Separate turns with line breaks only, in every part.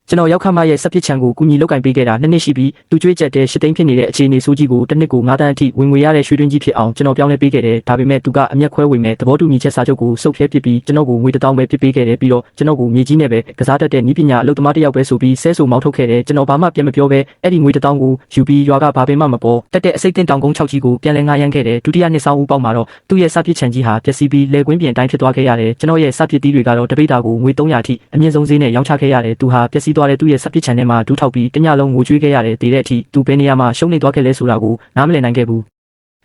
ကျွန်တော်ရောက်ခါမရဲ့စပစ်ချံကိုကူညီလောက်ကင်ပေးခဲ့တာ2နှစ်ရှိပြီးသူကြွေးကြက်တဲ့ရှစ်သိန်းဖြစ်နေတဲ့အခြေအနေဆိုးကြီးကိုတစ်နှစ်ကို9တန်းအထိဝင်ငွေရတဲ့ရွှေတွင်းကြီးဖြစ်အောင်ကျွန်တော်ပြောင်းလဲပေးခဲ့တယ်ဒါပေမဲ့သူကအမျက်ခွဲဝင်မဲ့သဘောတူညီချက်စာချုပ်ကိုစုပ်ဖြဲပစ်ပြီးကျွန်တော်ကိုငွေ1000ပဲပစ်ပေးခဲ့တယ်ပြီးတော့ကျွန်တော်ကိုမြေကြီးနဲ့ပဲကစားတတ်တဲ့နည်းပညာအလုပ်သမားတစ်ယောက်ပဲဆိုပြီးဆဲဆိုမောင်းထုတ်ခဲ့တယ်ကျွန်တော်ဘာမှပြန်မပြောဘဲအဲ့ဒီငွေ1000ကိုယူပြီးရွာကဘာပင်မှမပေါ်တက်တဲ့အစိတ်တင်တောင်ကုန်း6ကြီးကိုပြန်လဲငှားရမ်းခဲ့တယ်ဒုတိယနှစ်ဆောင်ဦးပေါက်မှာတော့သူ့ရဲ့စပစ်ချံကြီးဟာပျက်စီးပြီးလဲကွင်းပြင်တိုင်းဖြစ်သွားခဲ့ရတယ်ကျွန်တော်ရဲ့စပစ်သီးတွေကတော့တပိတ်တာကိုငွေ300အထိအမြင့်ဆုံးဈေးနဲ့ရောင်းချခဲ့ရတယ်သူဟာပျက်စီးသွားတဲ့သူ့ရဲ့စပစ်ချံထဲမှာဒူးထောက်ပြီးတညလုံးငိုကြွေးခဲ့ရတယ်တည်တဲ့အထိသူဘယ်နေရာမှာရှုံးနေသွားခဲ့လဲဆိုတာကိုနားမလည်နိုင်ခဲ့ဘူ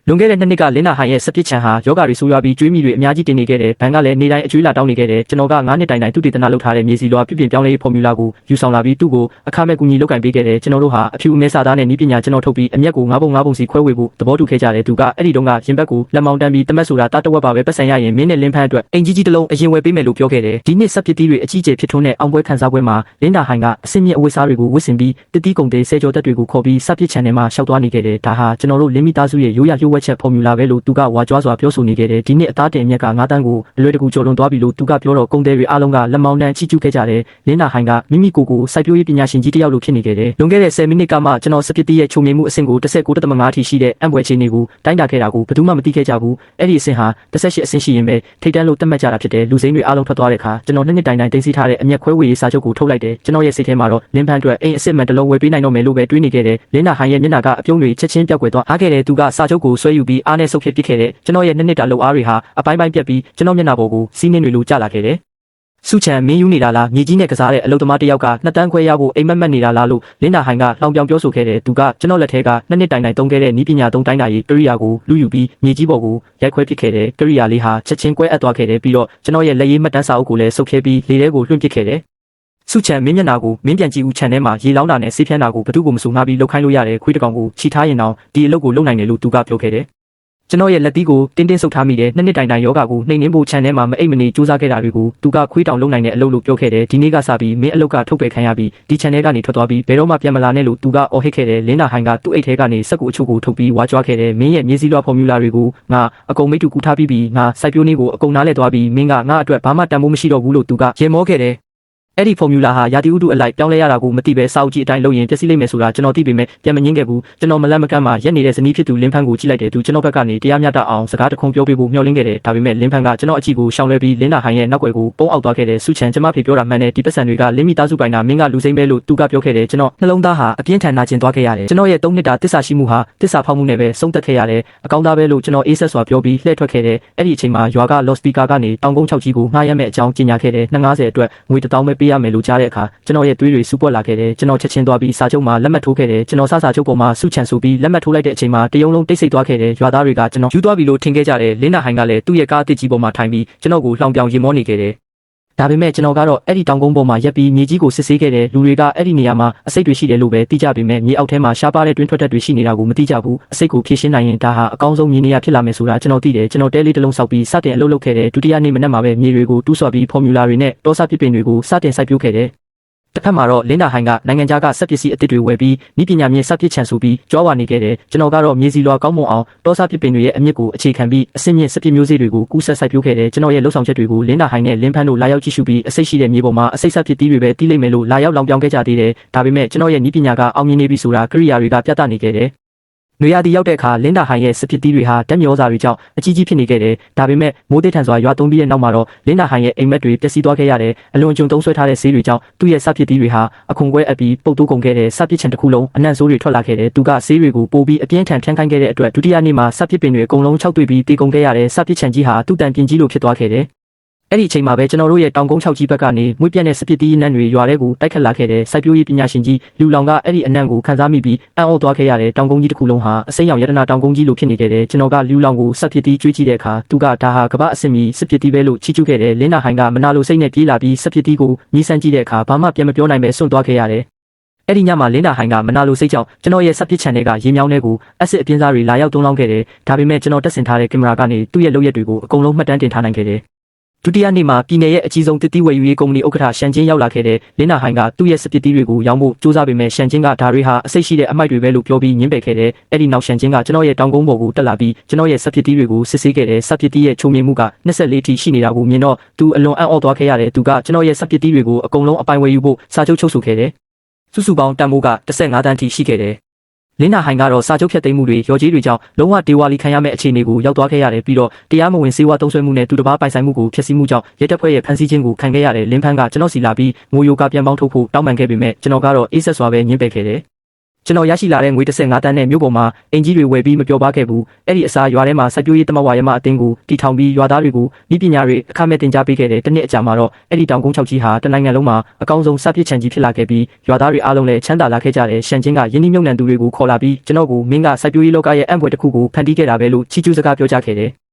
းလွန်ခဲ့တဲ့2နှစ်ကလင်းနာဟန်ရဲ့စပစ်ချံဟာယောဂတွေဆိုးရွားပြီးကျွေးမိတွေအများကြီးတင်နေခဲ့တယ်ဘန်ကလည်းနေတိုင်းအကျွေးလာတောင်းနေခဲ့တယ်ကျွန်တော်က9နှစ်တိုင်သူတည်တနာလုပ်ထားတဲ့မြေစီလွာပြပြင်ပြောင်းလဲဖော်မြူလာကိုယူဆောင်လာပြီးသူ့ကိုအခမဲ့ကူညီလုပ်ကင်ပေးခဲ့တယ်ကျွန်တော်တို့ဟာအဖြူအမဲစာသားနဲ့နည်းပညာကျွန်တော်ထုတ်ပြီးအမျက်ကို9ပုံစီခွဲဝေဖို့သဘောတူခဲ့ကြတယ်သူကအဲ့ဒီတုန်းကရင်ဘက်ကိုလက်မောင်းတန်းပြီးတမက်ဆိုတာတဝက်ပါပဲပတ်စံရရင်မင်းနဲ့လင်းဖန်းအတွက်အင်ကြီးတစ်လုံးအရင်ဝယ်ပေးမယ်လို့ပြောခဲ့တယ်ဒီနှစ်စပစ်သီးတွေအကြီးကျယ်ဖြစ်ထွန်းတဲ့အောင်ပွဲခန်းစားပွဲမှာလင်းနာဟန်ကအစင်းမြင့်အဝတ်စားတွေကိုဝတ်ဆင်ပြီးတတိကုံတေးဆဲကြောတက်တွေကိုခေါ်ပြီးစပစ်ချံထဲမှာရှောက်သွားနေခဲ့တယ်ဒါဟာကျွန်တော်တို့လင်းမီသားစုရဲ့ရိုးရလျှို့ဝှက်ချက်ဖော်မြူလာပဲလို့သူကဝါကြွားစွာပြောဆိုနေခဲ့တယ်ဒီနှစ်အသားတင်အမြက်က9တန်းကိုအလွယ်တကူကျော်လွန်သွားပြီလို့သူကပြောတော့ကုန်းသေးတွေအားလုံးကလက်မောင်းတန်းချီကျူးခဲ့ကြတယ်လင်းနာဟိုင်ကမိမိကိုစိုက်ပျိုးရေးပညာရှင်ကြီးတစ်ယောက်လိုဖြစ်နေခဲ့တယ်လွန်ခဲ့တဲ့10မိနစ်ကမှကျွန်တော်စပစ်သီးရဲ့ချုံမြင်မှုအဆင့်ကို19.5အထိရှိတဲ့အံပွဲအခြေအနေကိုတိုင်းတာခဲ့တာကိုဘယ်သူမှမသိခဲ့ကြဘူးအဲ့ဒီအဆင့်ဟာ18အဆင့်ရှိရင်ပဲထိတ်တန့်လို့သတ်မှတ်ကြတာဖြစ်တယ်လူစိမ်းတွေအားလုံးထွက်သွားတဲ့အခါကျွန်တော်နှစ်တိုင်တင်သိထားတဲ့အမျက်ခွဲဝေရေးစာချုပ်ကိုထုတ်လိုက်တယ်ကျွန်တော်ရဲ့စိတ်ထဲမှာတော့လင်းဖန်းအတွက်အိမ်အစ်စ်မှန်တစ်လုံးဝယ်ပေးနိုင်တော့မယ်လို့ပဲတွေးနေခဲ့တယ်လင်းနာဟိုင်ရဲ့မျက်နှာကအပြုံးတွေချက်ချင်းပြောက်ကွယ်သွားအားခဲ့တယ်သူကစာချုပ်ကိုဆွဲယူပြီးအားနဲ့ဆုပ်ဖြစ်ပစ်ခဲ့တယ်ကျွန်တော်ရဲ့နှစ်တာလှုပ်အားတွေဟာအပိုင်းပြတ်ပြီးကျွန်တော်မျက်နှာပေါ်ကိုစီးနှင်းတွေလိုကျလာခဲ့တယ်စုချံမင်းယူနေတာလားမြေကြီးနဲ့ကစားတဲ့အလုပ်သမားတစ်ယောက်က2တန်းခွဲရဖို့အိမ်မက်နေတာလားလို့လင်းနာဟိုင်ကလောင်ပြောင်ပြောဆိုခဲ့တယ်သူကကျွန်တော်လက်ထဲက2နှစ်တိုင်သုံးခဲ့တဲ့နည်းပညာသုံးတိုင်းတာရေးကရိယာကိုလူယူပြီးမြေကြီးပေါ်ကိုရိုက်ခွဲပစ်ခဲ့တယ်ကရိယာလေးဟာချက်ချင်းကွဲအပ်သွားခဲ့တယ်ပြီးတော့ကျွန်တော်ရဲ့လက်ရည်မှတ်တမ်းစာအုပ်ကိုလည်းဆုပ်ခဲပြီးလေထဲကိုလွှင့်ပစ်ခဲ့တယ်စုချံမင်းမျက်နှာကိုမင်းပြန်ကြည့်ဦးခြံထဲမှာရေလောင်းတာနဲ့ဆေးဖြန်းတာကိုဘသူကိုမဆိုငှားပြီးလှုပ်ခိုင်းလို့ရတယ်ခွေးတစ်ကောင်ကိုခြိထားရင်တော့ဒီအလုပ်ကိုလုပ်နိုင်တယ်လို့သူကပြောခဲ့တယ်ကျွန်တော်ရဲ့လက်သီးကိုတင်းဆုပ်ထားမိတယ်နှစ်တိုင်ယောဂါကိုနှိမ်နှင်းဖို့ခြံထဲမှာမအိပ်မနေစူးစမ်းခဲ့တာတွေကိုသူကခွေးတောင်လုံနိုင်တဲ့အလုပ်လို့ပြောခဲ့တယ်ဒီနေ့ကစပြီးမင်းအလုပ်ကထုတ်ပယ်ခံရပြီးဒီခြံထဲကနေထွက်သွားပြီးဘယ်တော့မှပြန်မလာနဲ့လို့သူကအော်ဟစ်ခဲ့တယ်လင်းနာဟိုင်ကသူ့အိတ်ထဲကနေစက်ကိုအချို့ကိုထုတ်ပြီးဝါကြွားခဲ့တယ်မင်းရဲ့မြေစည်းလွှာဖော်မြူလာတွေကိုငါအကုန်မိတ်တူကူထားပြီးငါစိုက်ပျိုးနေကိုအကုန်နားလဲသွားပြီးမင်းကငါအတွက်ဘာမှတန်ဖိုးမရှိတော့ဘူးလို့သူကရေမောခဲ့တယ်အဲ့ဒီဖော်မြူလာဟာရာသီဥတုအလိုက်ပြောင်းလဲရတာကိုမသိပဲစာအုပ်ကြီးအတိုင်းလုပ်ရင်ပျက်စီးလိမ့်မယ်ဆိုတာကျွန်တော်သိပေမဲ့ပြန်မငင်းခဲ့ဘူးကျွန်တော်မလန့်မကန့်မှရက်နေတဲ့ဇနီးဖြစ်သူလင်းဖန်းကိုကြည့်လိုက်တယ်သူကျွန်တော်ဘက်ကနေတရားမျှတအောင်စကားတခွန်းပြောပေးဖို့မျှော်လင့်ခဲ့တယ်ဒါပေမဲ့လင်းဖန်းကကျွန်တော်အကြည့်ကိုရှောင်လွှဲပြီးလင်းနာဟိုင်ရဲ့နောက်ွယ်ကိုပုံအောက်သွားခဲ့တယ်စုချံကျမဖေပြောတာမှန်တယ်ဒီပတ်စံတွေကလင်းမိသားစုပိုင်တာမင်းကလူစိမ်းပဲလို့သူကပြောခဲ့တယ်ကျွန်တော်နှလုံးသားဟာအပြင်းထန်နာကျင်သွားခဲ့ရတယ်ကျွန်တော်ရဲ့3နှစ်တာတစ္ဆာရှိမှုဟာတစ္ဆာဖောက်မှုနဲ့ပဲဆုံးသက်ခဲ့ရတယ်အကောင်းသားပဲလို့ကျွန်တော်အေးဆက်စွာပြောပြီးလှည့်ထွက်ခဲ့တယ်အဲ့ဒီအချိန်မှာရွာကလော့စပီကာကနေတောင်ကုန်း6ကြီးကိုငှားရမ်းမဲ့အကြောင်းကြေညာခဲ့တယ်250အတွက်ငွေ1000ပဲပေးရမယ်လို့ကြားတဲ့အခါကျွန်တော်ရဲ့သွေးတွေစူပွက်လာခဲ့တယ်ကျွန်တော်ချက်ချင်းသွားပြီးစာချုပ်မှာလက်မှတ်ထိုးခဲ့တယ်ကျွန်တော်စာချုပ်ပေါ်မှာစုချံဆိုပြီးလက်မှတ်ထိုးလိုက်တဲ့အချိန်မှာတယုံလုံးတိတ်ဆိတ်သွားခဲ့တယ်ရွာသားတွေကကျွန်တော်ယူသွားပြီလို့ထင်ခဲ့ကြတယ်လင်းနာဟိုင်ကလည်းသူ့ရဲ့ကားအသစ်ကြီးပေါ်မှာထိုင်ပြီးကျွန်တော်ကိုလှောင်ပြောင်ရေမောနေခဲ့တယ်ဒါပေမဲ့ကျွန်တော်ကတော့အဲ့ဒီတောင်ကုန်းပေါ်မှာရက်ပြီးမြေကြီးကိုစစ်ဆေးခဲ့တယ်လူတွေကအဲ့ဒီနေရာမှာအစိတ်တွေရှိတယ်လို့ပဲသိကြပေမဲ့မြေအောက်ထဲမှာရှားပါတဲ့တွင်းထွက်တက်တွေရှိနေတာကိုမသိကြဘူးအစိတ်ကိုဖြည့်ရှင်းနိုင်ရင်ဒါဟာအကောင်းဆုံးမြေနေရာဖြစ်လာမယ်ဆိုတာကျွန်တော်သိတယ်ကျွန်တော်တဲလေးတစ်လုံးစောက်ပြီးစတင်အလုပ်လုပ်ခဲ့တယ်ဒုတိယနေ့မနက်မှာပဲမြေတွေကိုတူးဆွပြီးဖော်မြူလာတွေနဲ့တောစားပစ်ပင်တွေကိုစတင်စိုက်ပျိုးခဲ့တယ်တစ်ဖက်မှာတော့လင်းနာဟိုင်ကနိုင်ငံခြားကစက်ပစ္စည်းအသစ်တွေဝယ်ပြီးဤပညာမြင့်စပစ်ချံဆိုပြီးကြွားဝါနေခဲ့တယ်ကျွန်တော်ကတော့မြေစီလွာကောင်းမွန်အောင်တောစားပစ်ပင်တွေရဲ့အမြင့်ကိုအခြေခံပြီးအဆင့်မြင့်စပစ်မျိုးစေ့တွေကိုကူးဆက်စိုက်ပျိုးခဲ့တယ်ကျွန်တော်ရဲ့လှုပ်ဆောင်ချက်တွေကိုလင်းနာဟိုင်နဲ့လင်းဖန်းတို့လာရောက်ကြည့်ရှုပြီးအစိတ်ရှိတဲ့မြေပေါ်မှာအစိတ်စပစ်သီးတွေပဲတီးလိုက်မယ်လို့လာရောက်လောင်ပြောင်းခဲ့ကြသေးတယ်ဒါပေမဲ့ကျွန်တော်ရဲ့ဤပညာကအောင်မြင်နေပြီဆိုတာကရိယာတွေကပြသနေခဲ့တယ်နွေရာသီရောက်တဲ့အခါလင်းနာဟိုင်ရဲ့စပစ်သီးတွေဟာဓာတ်မြေဩဇာတွေကြောင့်အကြီးကြီးဖြစ်နေခဲ့တယ်။ဒါပေမဲ့မိုးတိတ်ထန်စွာရွာသွန်းပြီးတဲ့နောက်မှာတော့လင်းနာဟိုင်ရဲ့အိမ်မက်တွေပျက်စီးသွားခဲ့ရတယ်။အလွန်အကျွံသုံးဆွဲထားတဲ့ဆေးတွေကြောင့်သူ့ရဲ့စပစ်သီးတွေဟာအခွန်ကွဲအပ်ပြီးပုတ်တိုးကုန်ခဲ့တဲ့စပစ်ချံတစ်ခုလုံးအနံ့ဆိုးတွေထွက်လာခဲ့တယ်။သူကဆေးတွေကိုပို့ပြီးအပြင်းထန်ဖြန်းခိုင်းခဲ့တဲ့အတွက်ဒုတိယနေ့မှာစပစ်ပင်တွေအကုန်လုံးခြောက်သွေ့ပြီးတေကုန်ခဲ့ရတဲ့စပစ်ချံကြီးဟာသူ့တန်ပြင်းကြီးလိုဖြစ်သွားခဲ့တယ်အဲ့ဒီအချိန်မှာပဲကျွန်တော်တို့ရဲ့တောင်ကုန်း6ကြီးဘက်ကနေမွေးပြက်တဲ့စပစ်တီးနန်းတွေရွာထဲကိုတိုက်ခတ်လာခဲ့တဲ့စိုက်ပျိုးရေးပညာရှင်ကြီးလူလောင်ကအဲ့ဒီအနံ့ကိုခန်းစားမိပြီးအံ့ဩသွားခဲ့ရတဲ့တောင်ကုန်းကြီးတစ်ခုလုံးဟာအစိမ်းရောင်ရတနာတောင်ကုန်းကြီးလိုဖြစ်နေခဲ့တယ်ကျွန်တော်ကလူလောင်ကိုစပစ်တီးကျွေးကြည့်တဲ့အခါသူကဒါဟာကမ္ဘာအဆင့်မီစပစ်တီးပဲလို့ချီးကျူးခဲ့တယ်လင်းနာဟိုင်ကမနာလိုစိတ်နဲ့ပြေးလာပြီးစပစ်တီးကိုညီးစမ်းကြည့်တဲ့အခါဘာမှပြန်မပြောနိုင်ပဲစွန့်သွားခဲ့ရတယ်အဲ့ဒီညမှာလင်းနာဟိုင်ကမနာလိုစိတ်ကြောင့်ကျွန်တော်ရဲ့စပစ်ချန်တွေကရေမြောင်းတွေကိုအက်ဆစ်အပြင်းစားတွေလာရောက်တုံးလောင်းခဲ့တယ်ဒါပေမဲ့ကျွန်တော်တက်ဆင်ထားတဲ့ကင်မရာကနေသူ့ရဲ့လုပ်ရက်တွေကိုအကုန်လုံးမှတ်တမ်းတင်ထားနိုင်ခဲ့တယ် ဒုတိယနေ့မှာပြည်နယ်ရဲ့အကြီးဆုံးတစ်တီးဝယ်ယူရေးကုမ္ပဏီဥက္ကဋ္ဌရှန်ကျင်းရောက်လာခဲ့တဲ့လင်းနာဟိုင်ကသူ့ရဲ့စပစ်တီးတွေကိုရောင်းဖို့စူးစမ်းပေမဲ့ရှန်ကျင်းကဒါတွေဟာအစိတ်ရှိတဲ့အမိုက်တွေပဲလို့ပြောပြီးညှင်းပယ်ခဲ့တယ်။အဲ့ဒီနောက်ရှန်ကျင်းကကျွန်တော်ရဲ့တောင်ကုန်းပေါ်ကိုတက်လာပြီးကျွန်တော်ရဲ့စပစ်တီးတွေကိုစစ်ဆေးခဲ့တယ်။စပစ်တီးရဲ့ချုံမြင်မှုက24ထိရှိနေတာကိုမြင်တော့သူအလွန်အံ့ဩသွားခဲ့ရတယ်။သူကကျွန်တော်ရဲ့စပစ်တီးတွေကိုအကုန်လုံးအပိုင်ဝယ်ယူဖို့စာချုပ်ချုပ်ဆိုခဲ့တယ်။စုစုပေါင်းတန်ဖိုးက15တန်းထိရှိခဲ့တယ်။လင်းနာဟိုင်ကတော့စာချုပ်ဖြတ်သိမ်းမှုတွေရော်ကြီးတွေကြောင့်လုံးဝဒေဝါလီခံရမယ့်အခြေအနေကိုရောက်သွားခဲ့ရတယ်ပြီးတော့တရားမဝင်စေဝါသုံးစွဲမှုနဲ့သူတစ်ပါးပိုင်ဆိုင်မှုကိုဖျက်ဆီးမှုကြောင့်ရဲတပ်ဖွဲ့ရဲ့ဖမ်းဆီးခြင်းကိုခံခဲ့ရတယ်လင်းဖန်းကကျွန်တော်စီလာပြီးငိုယိုကပြန်ပေါင်းထုတ်ဖို့တောင်းပန်ခဲ့ပေမဲ့ကျွန်တော်ကတော့အေးဆက်စွာပဲညှင်းပယ်ခဲ့တယ်ကျွန်တော်ရရှိလာတဲ့ငွေ15တန်းနဲ့မြို့ပေါ်မှာအင်ကြီးတွေဝယ်ပြီးမပြောပါခဲ့ဘူးအဲ့ဒီအစားရွာထဲမှာစိုက်ပျိုးရေးတမဝါရမအတင်းကိုတီထောင်ပြီးရွာသားတွေကိုဤပညာတွေအခမဲ့တင်ကြားပေးခဲ့တယ်တစ်နှစ်အကြာမှာတော့အဲ့ဒီတောင်ကုန်း6ကြီးဟာတနိုင်ငံလုံးမှာအကောင်းဆုံးစပစ်ချန်ကြီးဖြစ်လာခဲ့ပြီးရွာသားတွေအားလုံးလည်းချမ်းသာလာခဲ့ကြတယ်ရှန်ချင်းကယင်းနှိမ့်ညွန့်နှံသူတွေကိုခေါ်လာပြီးကျွန်တော်ကိုမင်းကစိုက်ပျိုးရေးလောကရဲ့အံ့ဖွယ်တစ်ခုကိုဖန်တီးခဲ့တာပဲလို့ချီးကျူးစကားပြောကြားခဲ့တယ်